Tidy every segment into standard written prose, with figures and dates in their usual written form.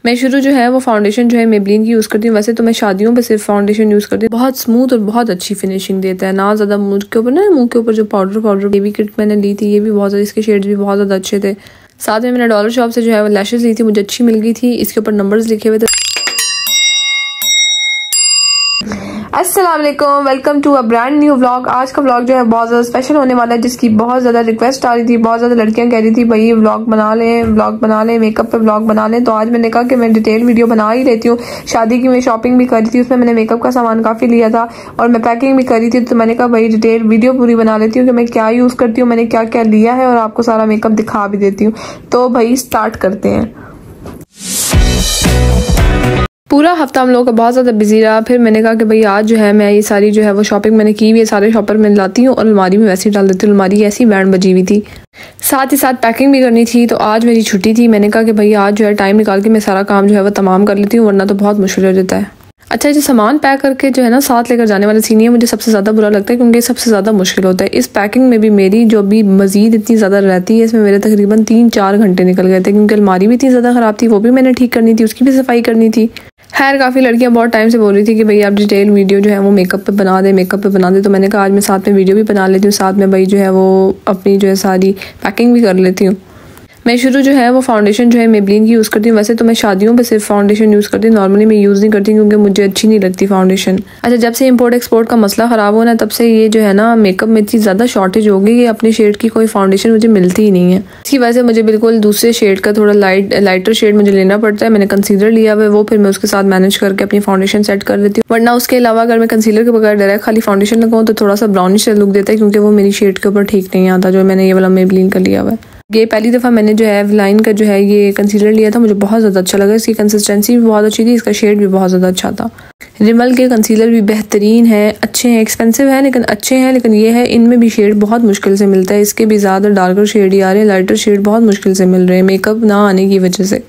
मैं शुरू जो है वो फाउंडेशन जो है मेबलिन की यूज़ करती हूँ। वैसे तो मैं शादियों पे सिर्फ फाउंडेशन यूज़ करती हूँ। बहुत स्मूथ और बहुत अच्छी फिनिशिंग देता है, ना ज़्यादा मुँह के ऊपर ना मुँह के ऊपर जो पाउडर बेबी किट मैंने ली थी, ये भी बहुत ज़्यादा, इसके शेड्स भी बहुत ज़्यादा अच्छे थे। साथ में मैंने डॉलर शॉप से जो है वो लैशेज़ ली थी, मुझे अच्छी मिल गई थी। इसके ऊपर नंबर्स लिखे हुए थे। अस्सलाम वालेकुम, welcome to a brand new vlog. आज का व्लॉग जो है बहुत ज़्यादा स्पेशल होने वाला है, जिसकी बहुत ज़्यादा रिक्वेस्ट आ रही थी। बहुत ज़्यादा लड़कियां कह रही थी भाई ये व्लॉग बना लें, मेकअप पे व्लॉग बना लें। तो आज मैंने कहा कि मैं डिटेल वीडियो बना ही लेती हूँ। शादी की मैं शॉपिंग भी करी थी, उसमें मैंने मेकअप का सामान काफ़ी लिया था और मैं पैकिंग भी करी थी। तो मैंने कहा भाई डिटेल वीडियो पूरी बना लेती हूँ कि मैं क्या यूज़ करती हूँ, मैंने क्या क्या लिया है और आपको सारा मेकअप दिखा भी देती हूँ। तो भाई स्टार्ट करते हैं। पूरा हफ्ता हम लोगों का बहुत ज़्यादा बिजी रहा। फिर मैंने कहा कि भाई आज जो है मैं ये सारी जो है वो शॉपिंग मैंने की हुई है, सारे शॉपर मैं लाती हूँ और अलमारी में वैसे ही डाल देती हूँ। अलमारी ऐसी बैंड बजी हुई थी, साथ ही साथ पैकिंग भी करनी थी। तो आज मेरी छुट्टी थी, मैंने कहा कि भाई आज जो है टाइम निकाल के मैं सारा काम जो है वो तमाम कर लेती हूँ, वरना तो बहुत मुश्किल हो जाता है। अच्छा, जो सामान पैक करके जो है ना साथ लेकर जाने वाला सीन है, मुझे सबसे ज़्यादा बुरा लगता है क्योंकि सबसे ज़्यादा मुश्किल होता है। इस पैकिंग में भी मेरी जो अभी मज़ीद इतनी ज़्यादा रहती है, इसमें मेरे तकरीबन 3-4 घंटे निकल गए थे क्योंकि अलमारी भी इतनी ज़्यादा ख़राब थी, वो भी मैंने ठीक करनी थी, उसकी भी सफाई करनी थी। खैर काफ़ी लड़कियां बहुत टाइम से बोल रही थी कि भाई आप डिटेल वीडियो जो है वो मेकअप पे बना दे। तो मैंने कहा आज मैं साथ में वीडियो भी बना लेती हूँ, साथ में भाई जो है वो अपनी जो है सारी पैकिंग भी कर लेती हूँ। मैं शुरू जो है वो फाउंडेशन जो है मेबलिन की यूज़ करती हूँ। वैसे तो मैं शादियों पे सिर्फ फाउंडेशन यूज़ करती हूँ, नॉर्मली मैं यूज़ नहीं करती क्योंकि मुझे अच्छी नहीं लगती फाउंडेशन। अच्छा, जब से इंपोर्ट एक्सपोर्ट का मसला ख़राब होना तब से ये जो है ना मेकअप में इतनी ज़्यादा शॉर्टेज हो गई कि अपने शेड की कोई फाउंडेशन मुझे मिलती ही नहीं है। इसकी वजह से मुझे बिल्कुल दूसरे शेड का थोड़ा लाइटर शेड मुझे लेना पड़ता है। मैंने कंसीलर लिया हुआ है, वो फिर मैं उसके साथ मैनेज करके अपनी फाउंडेशन सेट कर लेती हूँ। वरना उसके अलावा अगर मैं कंसीलर के बगैर डायरेक्ट खाली फाउंडेशन लगाऊँ तो थोड़ा सा ब्राउनिश लुक देता है क्योंकि वो मेरी शेड के ऊपर ठीक नहीं आता, जो मैंने ये वाला मेबलिन का लिया हुआ है। ये पहली दफ़ा मैंने जो है लाइन का जो है ये कंसीलर लिया था, मुझे बहुत ज़्यादा अच्छा लगा। इसकी कंसिस्टेंसी भी बहुत अच्छी थी, इसका शेड भी बहुत ज़्यादा अच्छा था। रिमल के कंसीलर भी बेहतरीन है, अच्छे हैं, एक्सपेंसिव है लेकिन अच्छे हैं। लेकिन ये है इनमें भी शेड बहुत मुश्किल से मिलता है, इसके भी ज़्यादा डार्कर शेड ही आ रहे हैं, लाइटर शेड बहुत मुश्किल से मिल रहे हैं मेकअप ना आने की वजह से।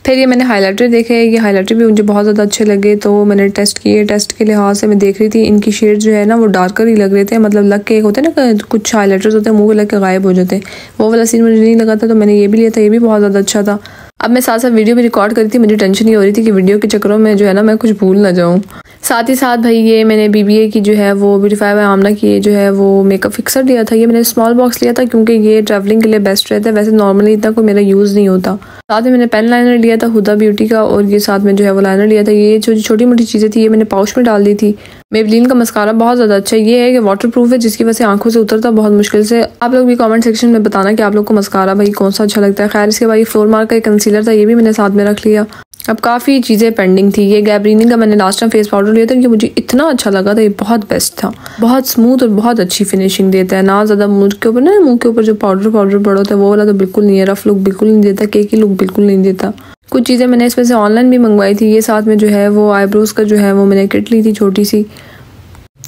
फिर ये मैंने हाइलाइटर देखे, ये हाइलाइटर भी मुझे बहुत ज़्यादा अच्छे लगे तो मैंने टेस्ट किए। टेस्ट के लिहाज से मैं देख रही थी इनकी शेड जो है ना वो डार्कर ही लग रहे थे, मतलब लग के होते हैं ना कुछ हाइलाइटर्स होते हैं मुंह पे लग के गायब हो जाते हैं, वो वाला सीन मुझे नहीं लगा था। तो मैंने ये भी लिया था, ये भी बहुत ज़्यादा अच्छा था। अब मैं साथ साथ वीडियो भी रिकॉर्ड करी थी, मुझे टेंशन ही हो रही थी कि वीडियो के चक्करों में जो है ना मैं कुछ भूल ना जाऊँ। साथ ही साथ भाई ये मैंने BBA की जो है वो ब्यूटीफाई बाय आमना की जो है वो मेकअप फिक्सर लिया था। ये मैंने स्मॉल बॉक्स लिया था क्योंकि ये ट्रैवलिंग के लिए बेस्ट रहता है, वैसे नॉर्मली इतना कोई मेरा यूज़ नहीं होता। साथ में मैंने पेन लाइनर लिया था हुदा ब्यूटी का, और ये साथ में जो है वो लाइनर लिया था। ये जो छोटी मोटी चीज़ें थी ये मैंने पाउच में डाल दी थी। मेबलिन का मस्कारा बहुत ज़्यादा अच्छा है, ये है कि वाटर प्रूफ है, जिसकी वजह से आंखों से उतरता बहुत मुश्किल से। आप लोग भी कमेंट सेक्शन में बताना कि आप लोग को मस्कारा भाई कौन सा अच्छा लगता है। खैर इसके भाई फ्लोर मार्क का एक कंसीलर था, ये भी मैंने साथ में रख लिया। अब काफ़ी चीज़ें पेंडिंग थी। ये गैब्रिनी का मैंने लास्ट टाइम फेस पाउडर लिया था, ये मुझे इतना अच्छा लगा था, ये बहुत बेस्ट था, बहुत स्मूथ और बहुत अच्छी फिनिशिंग देता है, ना ज़्यादा मुँह के ऊपर ना मुँह के ऊपर जो पाउडर पड़ा होता है वो वाला तो बिल्कुल नहीं है, रफ लुक बिल्कुल नहीं देता, केकी लुक बिल्कुल नहीं देता। कुछ चीज़ें मैंने इसमें से ऑनलाइन भी मंगवाई थी। ये साथ में जो है वो आईब्रोज़ का जो है वो मैंने किट ली थी छोटी सी।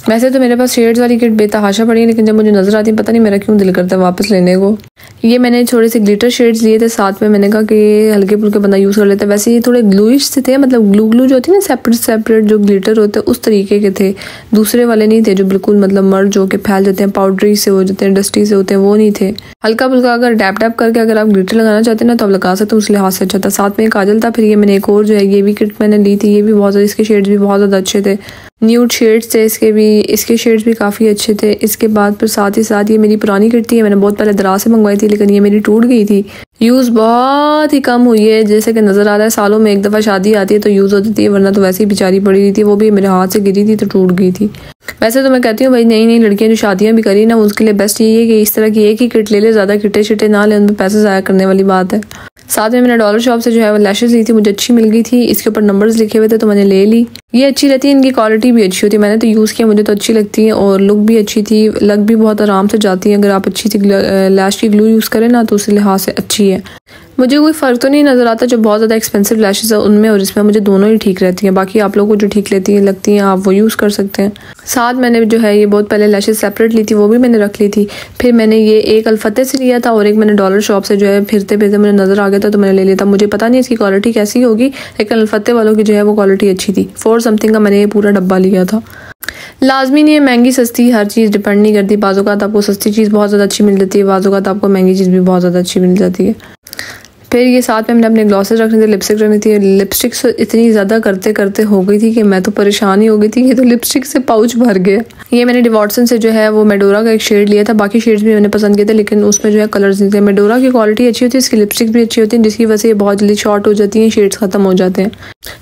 वैसे तो मेरे पास शेड्स वाली किट बेतहाशा पड़ी है, लेकिन जब मुझे नज़र आती है पता नहीं मेरा क्यों दिल करता है वापस लेने को। ये मैंने थोड़े से ग्लिटर शेड्स लिए थे साथ में, मैंने कहा कि ये हल्के फुल्के बंदा यूज़ कर लेता है। वैसे ये थोड़े ग्लूइश से थे, मतलब ग्लू जो होती है ना सेपरेट जो ग्लिटर होते हैं उस तरीके के थे, दूसरे वाले नहीं थे जो बिल्कुल मतलब मर्ज होके फैल जाते हैं, पाउडरी से हो जाते हैं, डस्टी से होते हैं, वो नहीं थे। हल्का फुल्का अगर डैप करके अगर आप ग्लिटर लगाना चाहते हैं ना तो आप लगा सकते हो, उस लिहाज से अच्छा था। साथ में काजल था। फिर ये मैंने एक और जो है ये भी किट मैंने ली थी, ये भी बहुत ज़्यादा, इसके शेड्स भी बहुत ज़्यादा अच्छे थे, न्यूड शेड्स थे इसके शेड्स भी काफ़ी अच्छे थे। इसके बाद फिर साथ ही साथ ये मेरी पुरानी किट थी, मैंने बहुत पहले दराज से मंगवाई थी लेकिन ये मेरी टूट गई थी, यूज़ बहुत ही कम हुई है, जैसे कि नज़र आ रहा है सालों में एक दफ़ा शादी आती है तो यूज़ होती है, वरना तो वैसे ही बेचारी पड़ी रही थी, वो भी मेरे हाथ से गिरी थी तो टूट गई थी। वैसे तो मैं कहती हूँ भाई नई लड़कियाँ जो शादियाँ भी करी ना उसके लिए बेस्ट यही है कि इस तरह की एक ही किट ले ले, ज़्यादा किटे शिटे ना ले, उनमें पैसे ज़ाया करने वाली बात है। साथ में मैंने डॉलर शॉप से जो है वो लैशेज़ ली थी, मुझे अच्छी मिल गई थी, इसके ऊपर नंबर्स लिखे हुए थे तो मैंने ले ली। ये अच्छी रहती है, इनकी क्वालिटी भी अच्छी होती है, मैंने तो यूज़ किया, मुझे तो अच्छी लगती है और लुक भी अच्छी थी, लग भी बहुत आराम से जाती है। अगर आप अच्छी सी लैश की ग्लू यूज़ करें ना तो उस लिहाज से अच्छी है। मुझे कोई फ़र्क तो नहीं नज़र आता जो बहुत ज़्यादा एक्सपेंसिव लैशेज़ है उनमें और इसमें, मुझे दोनों ही ठीक रहती हैं। बाकी आप लोगों को जो ठीक लगती हैं आप वो यूज़ कर सकते हैं। साथ मैंने जो है ये बहुत पहले लैशेज़ सेपरेट ली थी, वो भी मैंने रख ली थी। फिर मैंने ये एक अल्फते से लिया था और एक मैंने डॉलर शॉप से जो है फिरते मुझे नज़र आ गया था तो मैंने ले लिया था। मुझे पता नहीं इसकी क्वालिटी कैसी होगी, लेकिन अल्फते वालों की जो है वो क्वालिटी अच्छी थी। 4 समथिंग का मैंने ये पूरा डब्बा लिया था। लाजमी नहीं है महंगी सस्ती, हर चीज़ डिपेंड नहीं करती, बाज़ औक़ात आपको सस्ती चीज़ बहुत ज़्यादा अच्छी मिल जाती है, बाज़ औक़ात आपको महंगी चीज़ भी बहुत ज़्यादा अच्छी मिल जाती है। फिर ये साथ में मैंने अपने ग्लॉसेस रखने थे, लिपस्टिक रखनी थी। लिपस्टिक से इतनी ज़्यादा करते करते हो गई थी कि मैं तो परेशान ही हो गई थी। ये तो लिपस्टिक से पाउच भर गया। ये मैंने डिवॉर्सन से जो है वो मेडोरा का एक शेड लिया था, बाकी शेड्स भी मैंने पसंद किए थे लेकिन उसमें जो है कलर्स नहीं थे। मेडोरा की क्वालिटी अच्छी होती है, इसकी लिपस्टिक भी अच्छी होती है, जिसकी वजह से ये बहुत जल्दी शॉर्ट हो जाती हैं, शेड्स खत्म हो जाते हैं।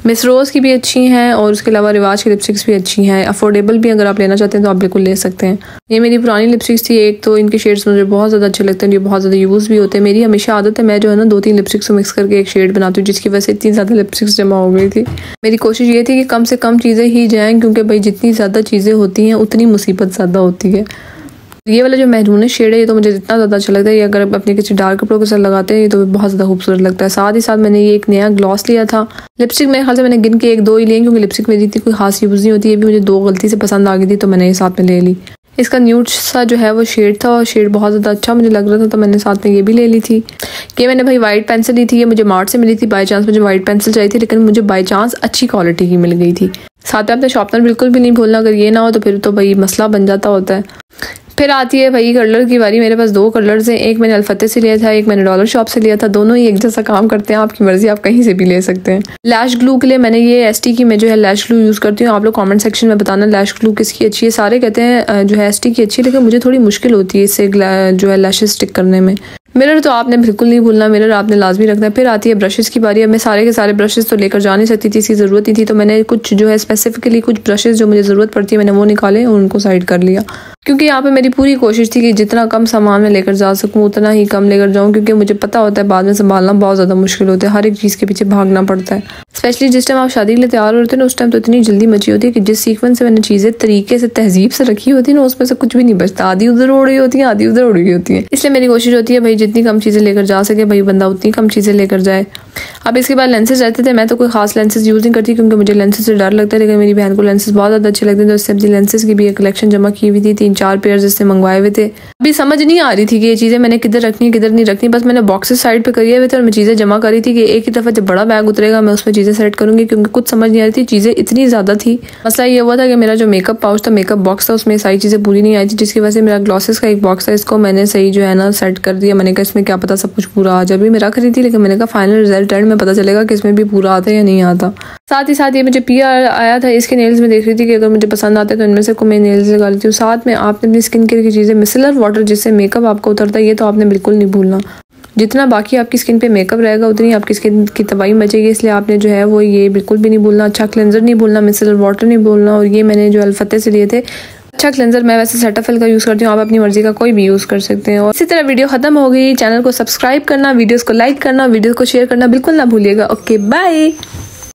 मिस रोज़ की भी अच्छी हैं और उसके अलावा रिवाज की लिपस्टिक्स भी अच्छी हैं, अफोर्डेबल भी। अगर आप लेना चाहते हैं तो आप बिल्कुल ले सकते हैं। ये मेरी पुरानी लिपस्टिक्स थी एक, तो इनके शेड्स मुझे बहुत ज़्यादा अच्छे लगते हैं, ये बहुत ज़्यादा यूज़ भी होते हैं। मेरी हमेशा आदत है, मैं जो है ना 2-3 लिपस्टिक्स मिक्स करके एक शेड बनाती हूँ, जिसकी वजह से इतनी ज़्यादा लिपस्टिक्स जमा हो गई थी। मेरी कोशिश ये थी कि कम से कम चीज़ें ही जाएँ, क्योंकि भाई जितनी ज़्यादा चीज़ें होती हैं उतनी मुसीबत ज़्यादा होती है। ये वाला जो मैरून शेड है ये तो मुझे इतना ज़्यादा अच्छा लगता है। ये अगर आप अपने किसी डार्क कपड़ों के साथ लगाते हैं ये तो बहुत ज़्यादा खूबसूरत लगता है। साथ ही साथ मैंने ये एक नया ग्लॉस लिया था। लिपस्टिक मेरे ख्याल से मैंने गिन के 1-2 ही लिए, क्योंकि लिपस्टिक मेरी इतनी कोई खास यूज़ नहीं होती। ये भी मुझे 2 गलती से पसंद आ गई थी तो मैंने ये साथ में ले ली। इसका न्यूड सा जो है वो शेड था और शेड बहुत ज़्यादा अच्छा मुझे लग रहा था तो मैंने साथ में ये भी ले ली थी। कि मैंने भाई वाइट पेंसिल ली थी, ये मुझे मार्ट से मिली थी। बाई चांस मुझे वाइट पेंसिल चाहिए थी, लेकिन मुझे बाई चांस अच्छी क्वालिटी की मिल गई थी। साथ में अपने शॉर्पनर बिल्कुल भी नहीं भूलना, अगर ये ना हो तो फिर तो भाई मसला बन जाता होता है। फिर आती है भाई कलर की बारी। मेरे पास 2 कलर्स हैं, एक मैंने अल्फते से लिया था, एक मैंने डॉलर शॉप से लिया था। दोनों ही एक जैसा काम करते हैं, आपकी मर्जी, आप कहीं से भी ले सकते हैं। लैश ग्लू के लिए मैंने ये ST की मैं जो है लैश ग्लू यूज़ करती हूँ। आप लोग कमेंट सेक्शन में बताना लैश ग्लू किसकी अच्छी है। सारे कहते हैं जो है ST की अच्छी है, लेकिन मुझे थोड़ी मुश्किल होती है इससे जो है लैशेस स्टिक करने में। मिरर तो आपने बिल्कुल नहीं भूलना, मिरर आपने लाजमी रखना है। फिर आती है ब्रशेस की बारी। अब मैं सारे के सारे ब्रशेस तो लेकर जा नहीं सकती थी, इसकी ज़रूरत नहीं थी, तो मैंने कुछ जो है स्पेसिफिकली कुछ ब्रशेस जो मुझे ज़रूरत पड़ती है मैंने वो निकाले और उनको साइड कर लिया। क्योंकि यहाँ पे मेरी पूरी कोशिश थी कि जितना कम सामान मैं लेकर जा सकूँ उतना ही कम लेकर जाऊँ, क्योंकि मुझे पता होता है बाद में संभालना बहुत ज़्यादा मुश्किल होता है। हर एक चीज़ के पीछे भागना पड़ता है, स्पेशली जिस टाइम आप शादी के लिए तैयार होते हैं ना, उस टाइम तो इतनी जल्दी मची होती है कि जिस सीक्वेंस से मैंने चीज़ें तरीके से तहजीब से रखी होती है ना, उसमें से कुछ भी नहीं बचता। आधी उधर उड़ रही होती है, आधी उधर उड़ रही होती है। इसलिए मेरी कोशिश होती है भाई जितनी कम चीज़ें लेकर जा सके भाई बंदा उतनी कम चीज़ें लेकर जाए। अब इसके बाद लेंसेज रहते थे। मैं तो कोई खास लेंसेज यूज़ नहीं करती, क्योंकि मुझे लेंसेज से डर लगता है, लेकिन मेरी बहन को लेंसेज बहुत ज़्यादा अच्छे लगते हैं, तो इससे अपनी लेंसेज की भी एक कलेक्शन जमा की हुई थी। 3-4 पेयर जिससे मंगवाए हुए थे। अभी समझ नहीं आ रही थी कि ये चीज़ें मैंने किधर रखनी है किधर नहीं रखनी। बस मैंने बॉक्सेस साइड पे करे हुए थे और मैं चीज़ें जमा करी थी कि एक ही दफ़ा जब बड़ा बैग उतरेगा मैं उसमें चीज़ें सेट करूँगी, क्योंकि कुछ समझ नहीं आ रही थी, चीज़ें इतनी ज़्यादा थी। मसला ये हुआ था कि मेरा जो मेकअप पाउच था, मेकअप बॉक्स था, उसमें सारी चीज़ें पूरी नहीं आई थी, जिसकी वजह से मेरा ग्लॉसेस का एक बॉक्स था, इसको मैंने सही जो है ना सेट कर दिया। मैंने कहा इसमें क्या पता सब कुछ पूरा आ जाए। भी मैं रख रही थी, लेकिन मैंने कहा फाइनल रिजल्ट एंड में पता चलेगा कि इसमें भी पूरा आता है या नहीं आता। साथ ही साथ ये मुझे PR आया था, इसके नेल्स में देख रही थी कि अगर मुझे पसंद आते तो इनमें से को मैं नेल्स लगा लेती हूँ। साथ में आपने अपनी स्किन केयर की चीज़ें, मिसेलर वाटर जिससे मेकअप आपको उतरता है, ये तो आपने बिल्कुल नहीं भूलना। जितना बाकी आपकी स्किन पे मेकअप रहेगा उतनी आपकी स्किन की तबाही मचेगी, इसलिए आपने जो है वो ये बिल्कुल भी नहीं भूलना। अच्छा क्लेंजर नहीं भूलना, मिसेलर वाटर नहीं भूलना। और ये मैंने जो अल्फते से लिए थे। अच्छा क्लेंजर मैं वैसे सेटाफिल का यूज़ करती हूँ, आप अपनी मर्जी का कोई भी यूज़ कर सकते हैं। और इसी तरह वीडियो खत्म हो गई। चैनल को सब्सक्राइब करना, वीडियोस को लाइक करना, वीडियो को शेयर करना बिल्कुल ना भूलिएगा। Okay bye.